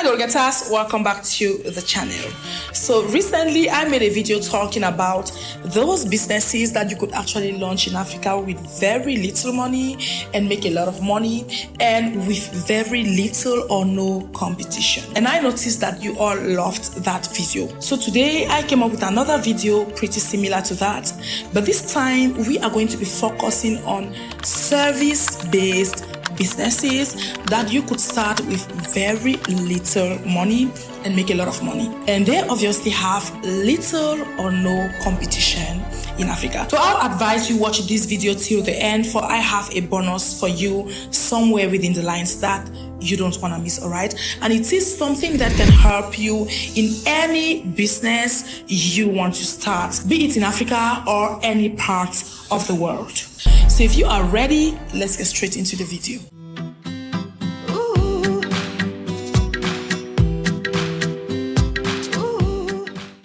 Briquettes, welcome back to the channel. So recently I made a video talking about those businesses that you could actually launch in Africa with very little money and make a lot of money and with very little or no competition. And I noticed that you all loved that video. So today I came up with another video pretty similar to that, but this time we are going to be focusing on service-based businesses that you could start with very little money and make a lot of money, and they obviously have little or no competition in Africa. So I'll advise you watch this video till the end, for I have a bonus for you somewhere within the lines that you don't want to miss, all right? And it is something that can help you in any business you want to start, be it in Africa or any part of the world. So if you are ready, let's get straight into the video.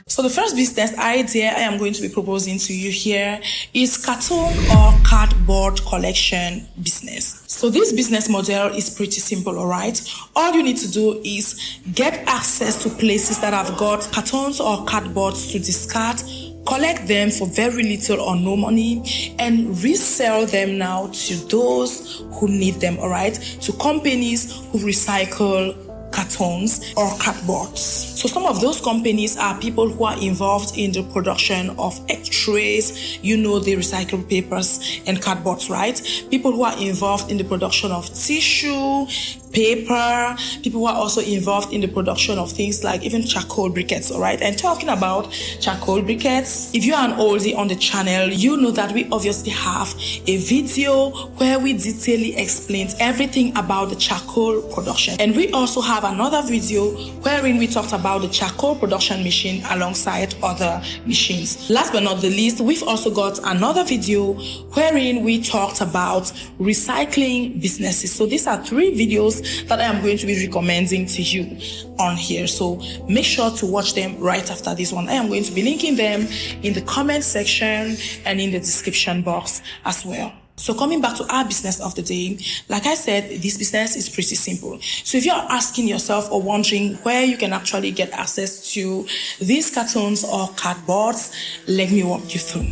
So the first business idea I am going to be proposing to you here is carton or cardboard collection business. So this business model is pretty simple, all right? All you need to do is get access to places that have got cartons or cardboards to discard, collect them for very little or no money, and resell them now to those who need them, all right? To companies who recycle cartons or cardboards. So some of those companies are people who are involved in the production of x-rays, you know, they recycle papers and cardboards, right? People who are involved in the production of tissue, paper, people who are also involved in the production of things like even charcoal briquettes, all right? And talking about charcoal briquettes, if you are an oldie on the channel, you know that we obviously have a video where we detailedly explained everything about the charcoal production. And we also have another video wherein we talked about the charcoal production machine alongside other machines. Last but not the least, we've also got another video wherein we talked about recycling businesses. So these are 3 videos that I am going to be recommending to you on here. So make sure to watch them right after this one. I am going to be linking them in the comment section and in the description box as well. So coming back to our business of the day, like I said, this business is pretty simple. So if you're asking yourself or wondering where you can actually get access to these cartons or cardboards, let me walk you through.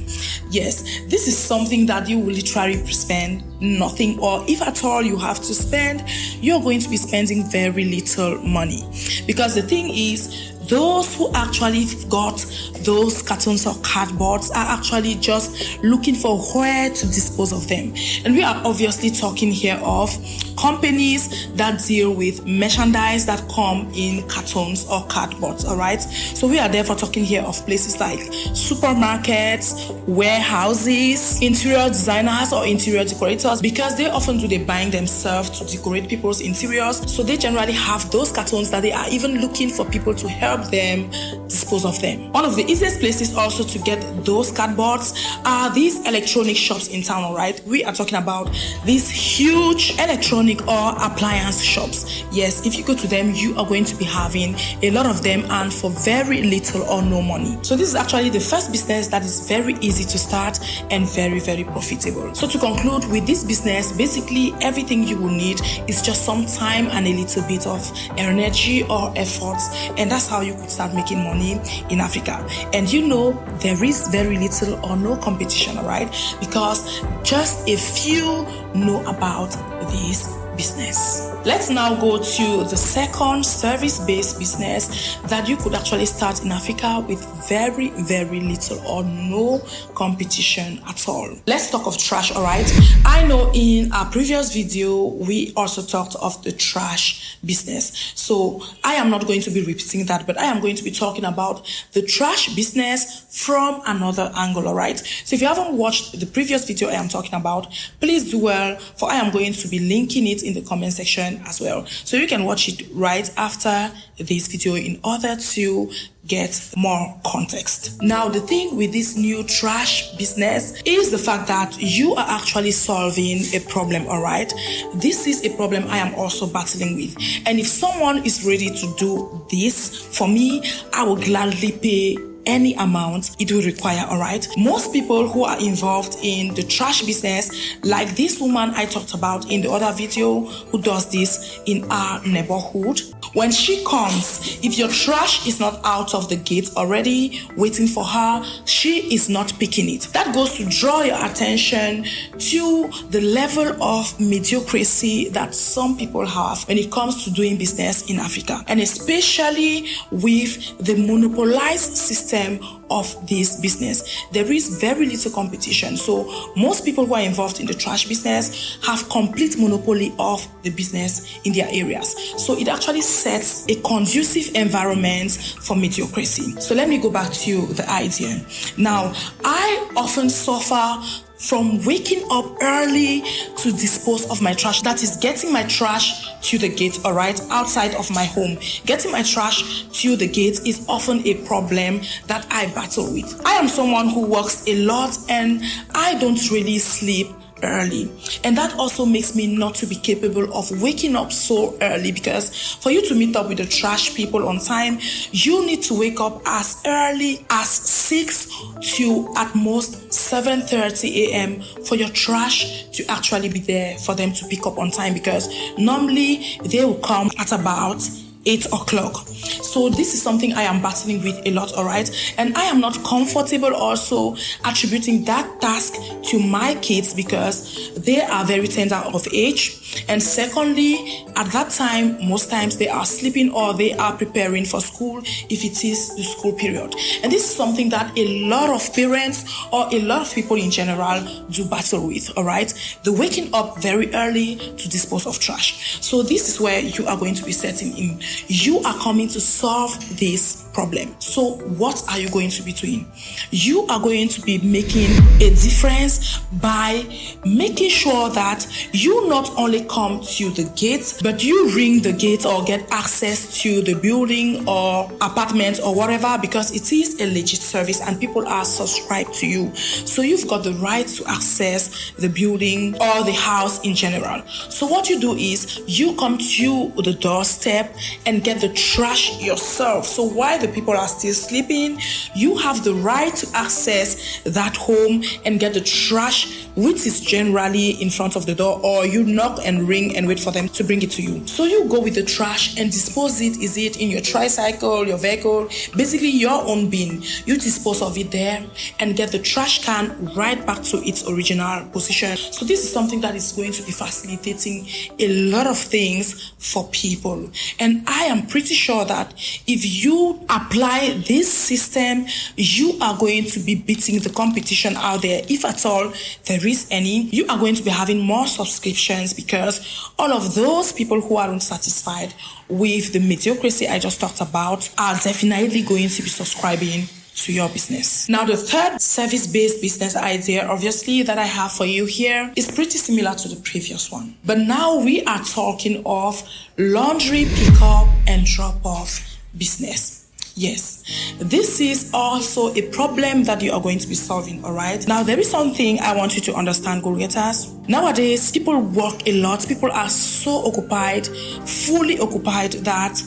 Yes, this is something that you will literally spend nothing, or if at all you have to spend, you're going to be spending very little money. Because the thing is, those who actually got those cartons or cardboards are actually just looking for where to dispose of them. And we are obviously talking here of companies that deal with merchandise that come in cartons or cardboards, all right? So we are therefore talking here of places like supermarkets, warehouses, interior designers or interior decorators, because they often do the buying themselves to decorate people's interiors. So they generally have those cartons that they are even looking for people to help them dispose of them. One of the easiest places also to get those cardboards are these electronic shops in town, all right? We are talking about these huge electronic or appliance shops. Yes, if you go to them, you are going to be having a lot of them and for very little or no money. So this is actually the first business that is very easy to start and very, very profitable. So to conclude with this business, basically everything you will need is just some time and a little bit of energy or effort, and that's how you could start making money in Africa. And you know, there is very little or no competition, all right? Because just a few know about this business. Let's now go to the second service-based business that you could actually start in Africa with very, very little or no competition at all. Let's talk of trash, all right? I know in our previous video, we also talked of the trash business. So I am not going to be repeating that, but I am going to be talking about the trash business from another angle, all right? So if you haven't watched the previous video I am talking about, please do well, for I am going to be linking it in the comment section as well. So you can watch it right after this video in order to get more context. Now, the thing with this new trash business is the fact that you are actually solving a problem, all right? This is a problem I am also battling with. And if someone is ready to do this for me, I will gladly pay any amount it will require, all right? Most people who are involved in the trash business, like this woman I talked about in the other video who does this in our neighborhood, When she comes, if your trash is not out of the gate already waiting for her, she is not picking it. That goes to draw your attention to the level of mediocrity that some people have when it comes to doing business in Africa, and especially with the monopolized system of this business. There is very little competition. So most people who are involved in the trash business have complete monopoly of the business in their areas. So it actually sets a conducive environment for mediocrity. So let me go back to the idea. Now, I often suffer from waking up early to dispose of my trash. That is getting my trash to the gate, all right, outside of my home. Getting my trash to the gate is often a problem that I battle with. I am someone who works a lot and I don't really sleep early, and that also makes me not to be capable of waking up so early, because for you to meet up with the trash people on time, you need to wake up as early as 6 to at most 7:30 a.m. for your trash to actually be there for them to pick up on time, because normally they will come at about 8 o'clock. So this is something I am battling with a lot, all right? And I am not comfortable also attributing that task to my kids because they are very tender of age. And secondly, at that time, most times they are sleeping or they are preparing for school if it is the school period. And this is something that a lot of parents or a lot of people in general do battle with, all right? The waking up very early to dispose of trash. So this is where you are going to be setting in. You are coming to solve this problem. So what are you going to be doing? You are going to be making a difference by making sure that you not only come to the gate, but you ring the gate or get access to the building or apartment or whatever, because it is a legit service and people are subscribed to you. So you've got the right to access the building or the house in general. So what you do is you come to the doorstep and get the trash yourself. So while the people are still sleeping, you have the right to access that home and get the trash, which is generally in front of the door, or you knock and ring and wait for them to bring it to you. So you go with the trash and dispose it. Is it in your tricycle, your vehicle, basically your own bin? You dispose of it there and get the trash can right back to its original position. So this is something that is going to be facilitating a lot of things for people. And I am pretty sure that if you apply this system, you are going to be beating the competition out there. If at all there is any, you are going to be having more subscriptions, because all of those people who are unsatisfied with the mediocrity I just talked about are definitely going to be subscribing to your business. Now, the third service-based business idea, obviously, that I have for you here is pretty similar to the previous one. But now we are talking of laundry pickup and drop-off business. Yes, this is also a problem that you are going to be solving, all right? Now, there is something I want you to understand, go-getters. Nowadays, people work a lot. People are so occupied, fully occupied, that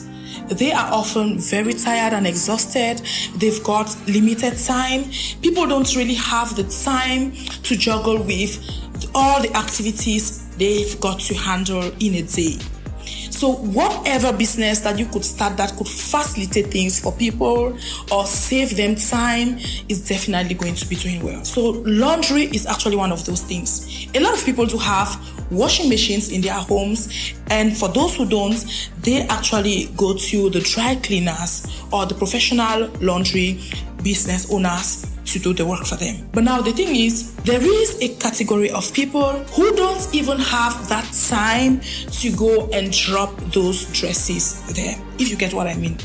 they are often very tired and exhausted. They've got limited time. People don't really have the time to juggle with all the activities they've got to handle in a day. So whatever business that you could start that could facilitate things for people or save them time is definitely going to be doing well. So laundry is actually one of those things. A lot of people do have washing machines in their homes, and for those who don't, they actually go to the dry cleaners or the professional laundry business owners to do the work for them. But now the thing is, there is a category of people who don't even have that time to go and drop those dresses there, if you get what I mean.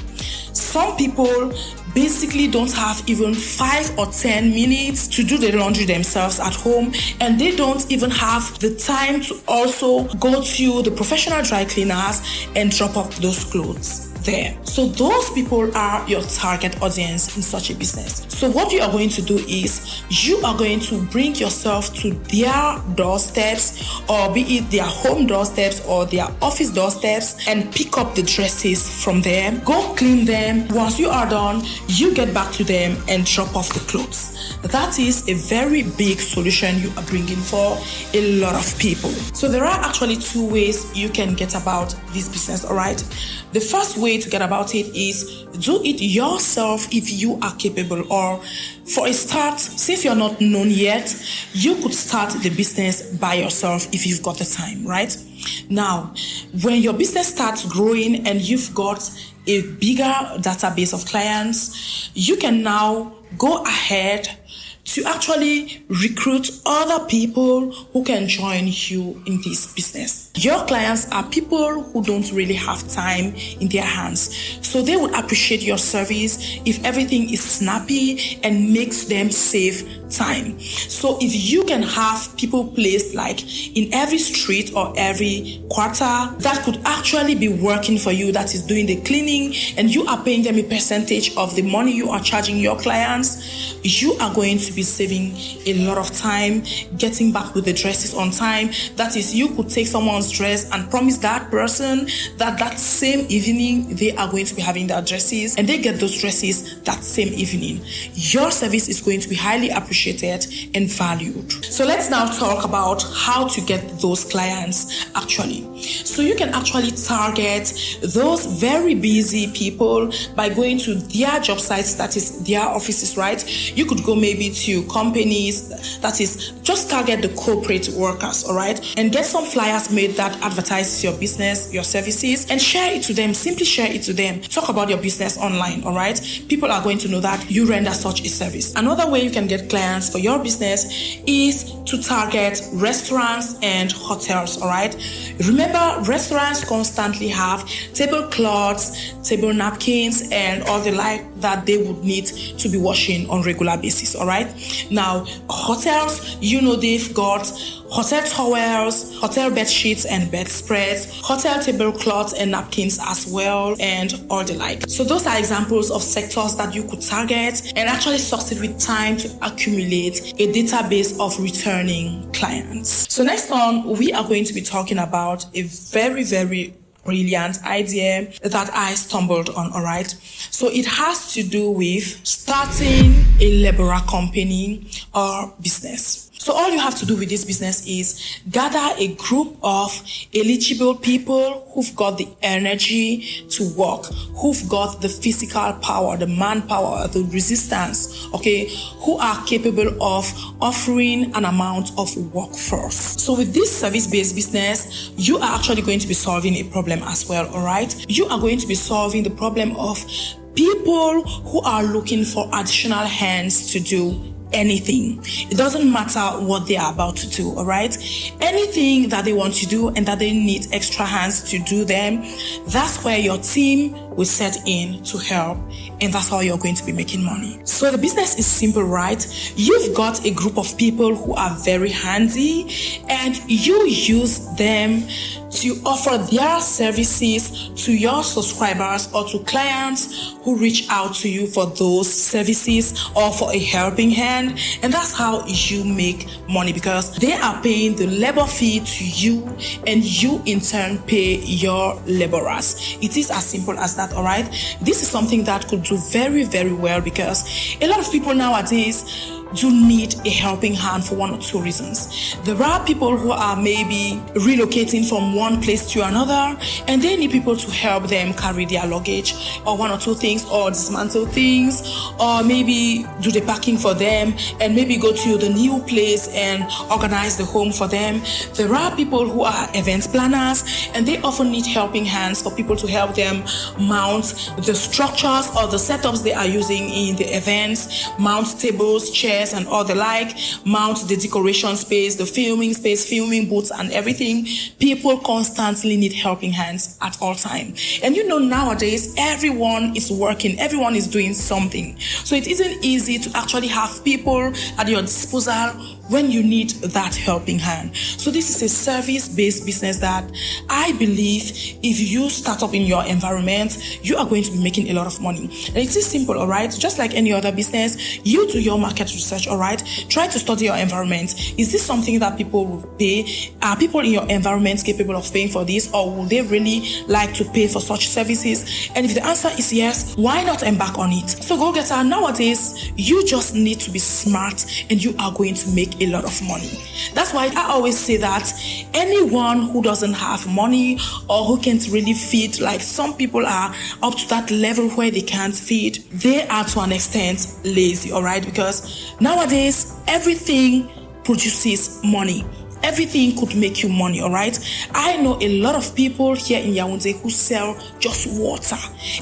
Some people basically don't have even 5 or 10 minutes to do the laundry themselves at home, and they don't even have the time to also go to the professional dry cleaners and drop off those clothes. there. So those people are your target audience in such a business. So what you are going to do is you are going to bring yourself to their doorsteps, or be it their home doorsteps or their office doorsteps, and pick up the dresses from them. Go clean them. Once you are done, you get back to them and drop off the clothes. That is a very big solution you are bringing for a lot of people. So there are actually two ways you can get about this business, all right? The first way to get about it is do it yourself if you are capable, or for a start, since you're not known yet, you could start the business by yourself if you've got the time, right? Now, when your business starts growing and you've got a bigger database of clients, you can now go ahead to actually recruit other people who can join you in this business. Your clients are people who don't really have time in their hands. So they would appreciate your service if everything is snappy and makes them save time. So if you can have people placed like in every street or every quarter that could actually be working for you, that is doing the cleaning, and you are paying them a percentage of the money you are charging your clients, you are going to be saving a lot of time, getting back with the dresses on time. That is, you could take someone's dress and promise that person that same evening they are going to be having their dresses, and they get those dresses that same evening. Your service is going to be highly appreciated and valued. So let's now talk about how to get those clients actually. So you can actually target those very busy people by going to their job sites, that is their offices, right? You could go maybe to companies, that is just target the corporate workers, all right? And get some flyers made that advertises your business, your services, and share it to them. Simply share it to them. Talk about your business online, all right? People are going to know that you render such a service. Another way you can get clients for your business is to target restaurants and hotels, all right? Remember, restaurants constantly have tablecloths, table napkins, and all the like that they would need to be washing on regular basis, all right? Now, hotels, you know, they've got hotel towels, hotel bed sheets and bedspreads, hotel tablecloths and napkins as well, and all the like. So those are examples of sectors that you could target and actually succeed with time to accumulate a database of returning clients. So next on, we are going to be talking about a very, very brilliant idea that I stumbled on, all right? So it has to do with starting a laborer company or business. So all you have to do with this business is gather a group of eligible people who've got the energy to work, who've got the physical power, the manpower, the resistance, okay, who are capable of offering an amount of workforce. So with this service-based business, you are actually going to be solving a problem as well, all right? You are going to be solving the problem of people who are looking for additional hands to do anything. It doesn't matter what they are about to do, all right? Anything that they want to do and that they need extra hands to do them, that's where your team will set in to help, and that's how you're going to be making money. So the business is simple, right? You've got a group of people who are very handy, and you use them to offer their services to your subscribers or to clients who reach out to you for those services or for a helping hand. And that's how you make money, because they are paying the labor fee to you, and you in turn pay your laborers. It is as simple as that, all right? This is something that could do very, very well, because a lot of people nowadays do need a helping hand for one or two reasons. There are people who are maybe relocating from one place to another, and they need people to help them carry their luggage or one or two things, or dismantle things, or maybe do the packing for them, and maybe go to the new place and organize the home for them. There are people who are event planners, and they often need helping hands for people to help them mount the structures or the setups they are using in the events, mount tables, chairs, and all the like, mount the decoration space, the filming space, filming booths, and everything. People constantly need helping hands at all times. And you know, nowadays, everyone is working, everyone is doing something. So it isn't easy to actually have people at your disposal when you need that helping hand. So this is a service-based business that I believe if you start up in your environment, you are going to be making a lot of money. And it is simple, all right? Just like any other business, you do your market research, all right? Try to study your environment. Is this something that people will pay? Are people in your environment capable of paying for this, or will they really like to pay for such services? And if the answer is yes, why not embark on it? So go getter, nowadays, you just need to be smart and you are going to make a lot of money. That's why I always say that anyone who doesn't have money or who can't really feed, like some people are up to that level where they can't feed, they are to an extent lazy, all right? Because nowadays, everything produces money. Everything could make you money, all right? I know a lot of people here in Yaoundé who sell just water.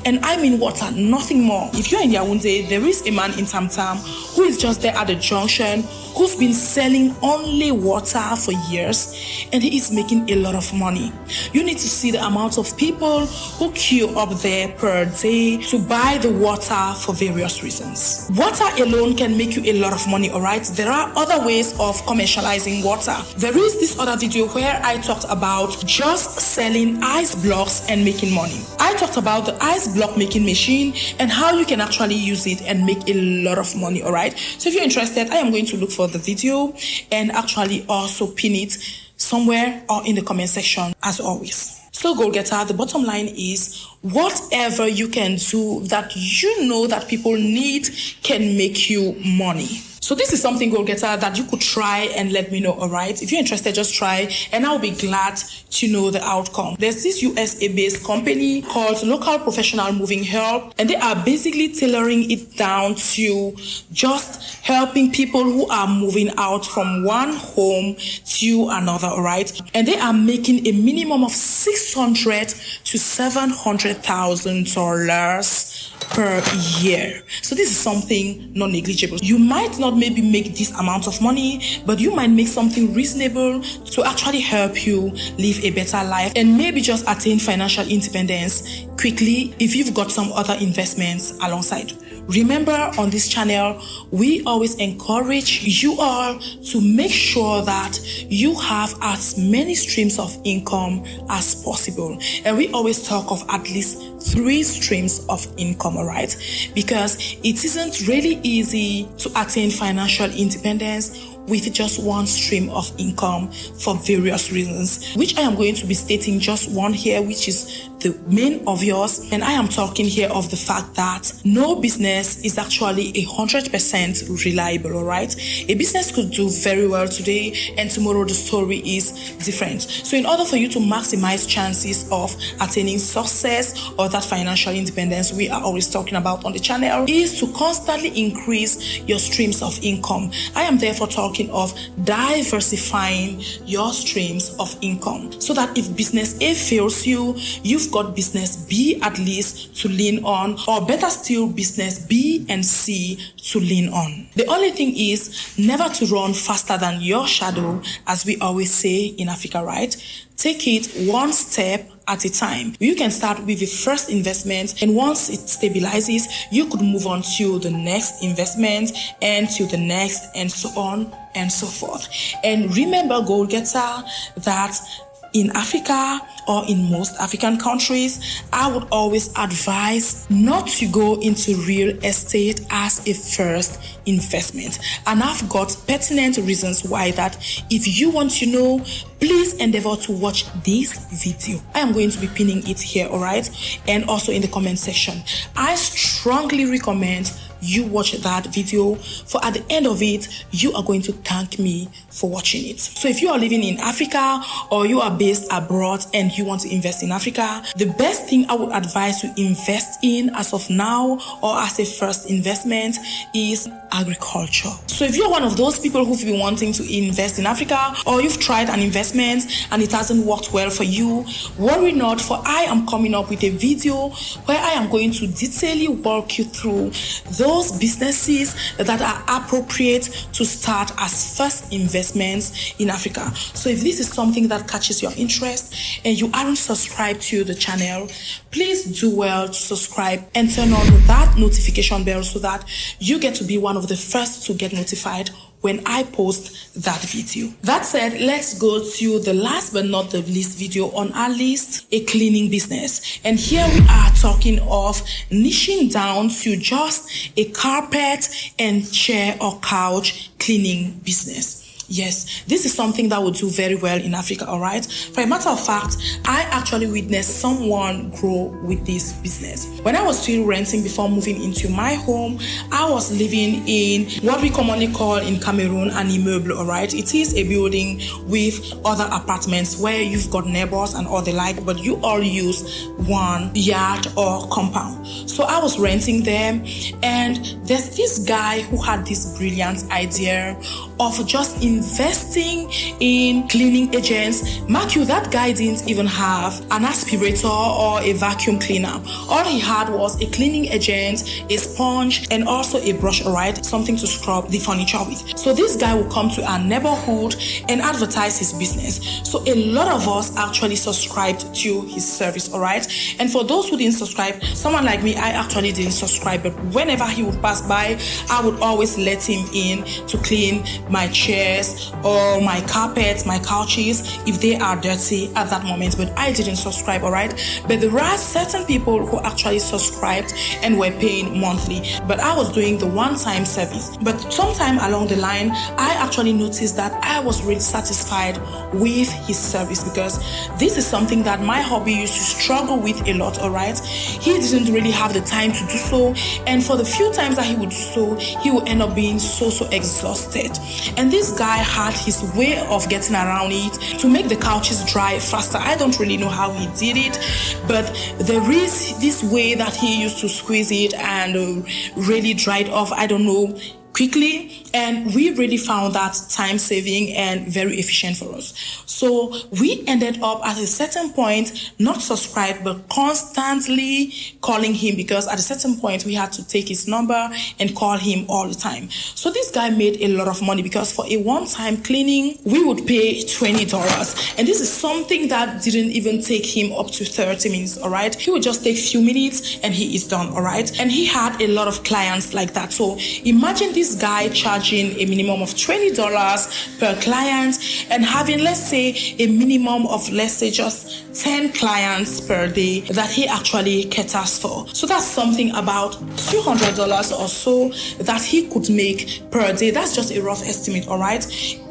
And I mean water, nothing more. If you're in Yaoundé, there is a man in Tam Tam who is just there at the junction, who's been selling only water for years, and he is making a lot of money. You need to see the amount of people who queue up there per day to buy the water for various reasons. Water alone can make you a lot of money, all right? There are other ways of commercializing water. There is this other video where I talked about just selling ice blocks and making money. I talked about the ice block making machine and how you can actually use it and make a lot of money, all right? So if you're interested, I am going to look for the video and actually also pin it somewhere or in the comment section as always. So goal getter, the bottom line is whatever you can do that you know that people need can make you money. So this is something goal getter that you could try and let me know, all right? If you're interested, just try and I'll be glad to know the outcome. There's this USA-based company called Local Professional Moving Help, and they are basically tailoring it down to just helping people who are moving out from one home to another, all right? And they are making a minimum of $600,000 to $700,000 per year. So this is something non-negligible. You might not maybe make this amount of money, but you might make something reasonable to actually help you live a better life and maybe just attain financial independence quickly if you've got some other investments alongside. Remember, on this channel, we always encourage you all to make sure that you have as many streams of income as possible. And we always talk of at least 3 streams of income, all right? Because it isn't really easy to attain financial independence with just one stream of income for various reasons, which I am going to be stating just one here, which is the main obvious. And I am talking here of the fact that no business is actually 100% reliable, all right? A business could do very well today and tomorrow the story is different. So in order for you to maximize chances of attaining success or that financial independence we are always talking about on the channel is to constantly increase your streams of income. I am therefore talking of diversifying your streams of income so that if business A fails you, you've got business B at least to lean on, or better still, business B and C to lean on. The only thing is never to run faster than your shadow, as we always say in Africa, right? Take it one step at a time. You can start with the first investment, and once it stabilizes, you could move on to the next investment and to the next, and so on and so forth. And remember, goal getter, that in Africa or in most African countries, I would always advise not to go into real estate as a first investment. And I've got pertinent reasons why that. If you want to know, please endeavor to watch this video. I am going to be pinning it here, all right? And also in the comment section. I strongly recommend you watch that video, for at the end of it, you are going to thank me for watching it. So if you are living in Africa or you are based abroad and you want to invest in Africa, the best thing I would advise you invest in as of now or as a first investment is agriculture. So if you're one of those people who've been wanting to invest in Africa, or you've tried an investment and it hasn't worked well for you, worry not, for I am coming up with a video where I am going to detailedly walk you through those businesses that are appropriate to start as first investments in Africa. So if this is something that catches your interest and you aren't subscribed to the channel, please do well to subscribe and turn on that notification bell so that you get to be one of be the first to get notified when I post that video. That said, let's go to the last but not the least video on our list, a cleaning business. And here we are talking of niching down to just a carpet and chair or couch cleaning business. Yes, this is something that would do very well in Africa, all right? For a matter of fact, I actually witnessed someone grow with this business. When I was still renting before moving into my home, I was living in what we commonly call in Cameroon an immeuble, all right? It is a building with other apartments where you've got neighbors and all the like, but you all use one yard or compound. So I was renting them, and there's this guy who had this brilliant idea of just investing in cleaning agents. Mark you, that guy didn't even have an aspirator or a vacuum cleaner. All he had was a cleaning agent, a sponge, and also a brush, alright, something to scrub the furniture with. So this guy will come to our neighborhood and advertise his business. So a lot of us actually subscribed to his service, alright. And for those who didn't subscribe, someone like me, I actually didn't subscribe, but whenever he would pass by, I would always let him in to clean my chairs or my carpets, my couches, if they are dirty at that moment. But I didn't subscribe, alright. But there are certain people who actually subscribed and were paying monthly, but I was doing the one-time service. But sometime along the line, I actually noticed that I was really satisfied with his service, because this is something that my hubby used to struggle with a lot, alright. He didn't really have the time to do so, and for the few times that he would do so, he would end up being so exhausted. And this guy had his way of getting around it to make the couches dry faster. I don't really know how he did it, but there is this way that he used to squeeze it and really dry it off. I don't know, quickly, and we really found that time saving and very efficient for us. So we ended up at a certain point not subscribed but constantly calling him, because at a certain point we had to take his number and call him all the time. So this guy made a lot of money, because for a one-time cleaning we would pay $20, and this is something that didn't even take him up to 30 minutes, all right. He would just take a few minutes and he is done, all right. And he had a lot of clients like that. So imagine this guy charging a minimum of $20 per client and having, let's say, a minimum of, let's say, just 10 clients per day that he actually caters for. So that's something about $200 or so that he could make per day. That's just a rough estimate, all right.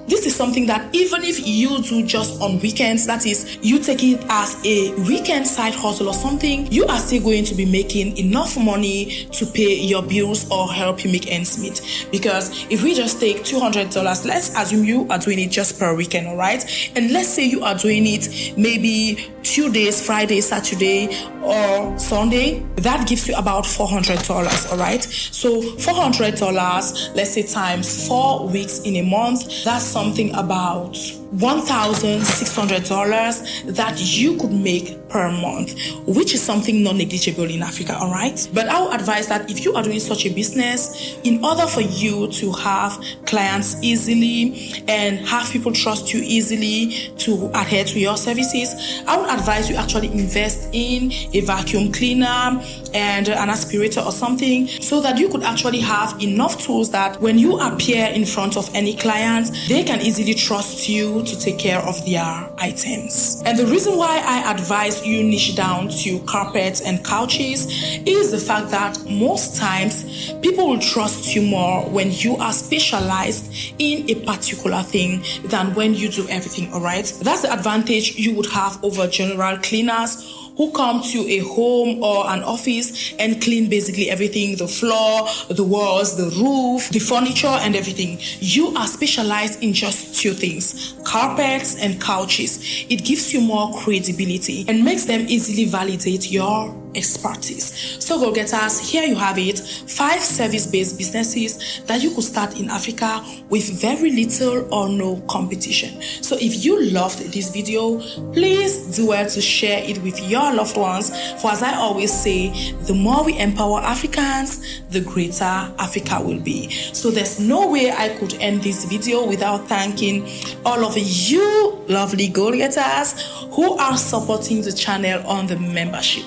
This is something that even if you do just on weekends, that is, you take it as a weekend side hustle or something, you are still going to be making enough money to pay your bills or help you make ends meet. Because if we just take $200, let's assume you are doing it just per weekend, all right? And let's say you are doing it maybe 2 days, Friday, Saturday, or Sunday, that gives you about $400, all right? So $400, let's say times 4 weeks in a month, that's something about $1,600 that you could make per month, which is something non-negligible in Africa, all right? But I would advise that if you are doing such a business, in order for you to have clients easily and have people trust you easily to adhere to your services, I would advise you actually invest in a vacuum cleaner and an aspirator or something, so that you could actually have enough tools that when you appear in front of any client, they can easily trust you to take care of their items. And the reason why I advise you niche down to carpets and couches is the fact that most times people will trust you more when you are specialized in a particular thing than when you do everything, all right? That's the advantage you would have over general cleaners who come to a home or an office and clean basically everything, the floor, the walls, the roof, the furniture, and everything. You are specialized in just two things, carpets and couches. It gives you more credibility and makes them easily validate your expertise. So go-getters, here you have it, 5 service-based businesses that you could start in Africa with very little or no competition. So if you loved this video, please do well to share it with your loved ones. For as I always say, the more we empower Africans, the greater Africa will be. So there's no way I could end this video without thanking all of you lovely goal-getters who are supporting the channel on the membership.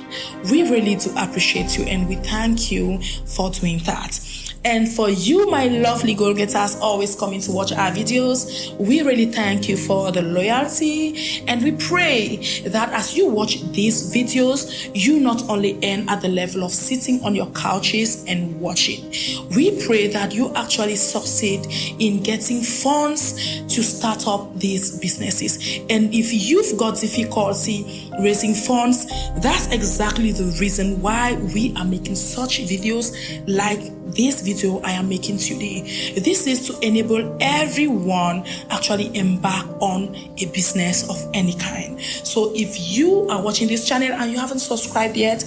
We really do appreciate you and we thank you for doing that. And for you, my lovely goal-getters, always coming to watch our videos, we really thank you for the loyalty. And we pray that as you watch these videos, you not only end at the level of sitting on your couches and watching. We pray that you actually succeed in getting funds to start up these businesses. And if you've got difficulty raising funds, that's exactly the reason why we are making such videos like this video I am making today. This is to enable everyone actually embark on a business of any kind. So if you are watching this channel and you haven't subscribed yet,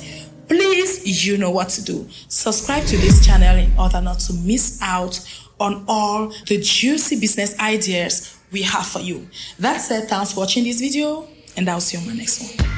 please, you know what to do. Subscribe to this channel in order not to miss out on all the juicy business ideas we have for you. That said, thanks for watching this video, and I'll see you on my next one.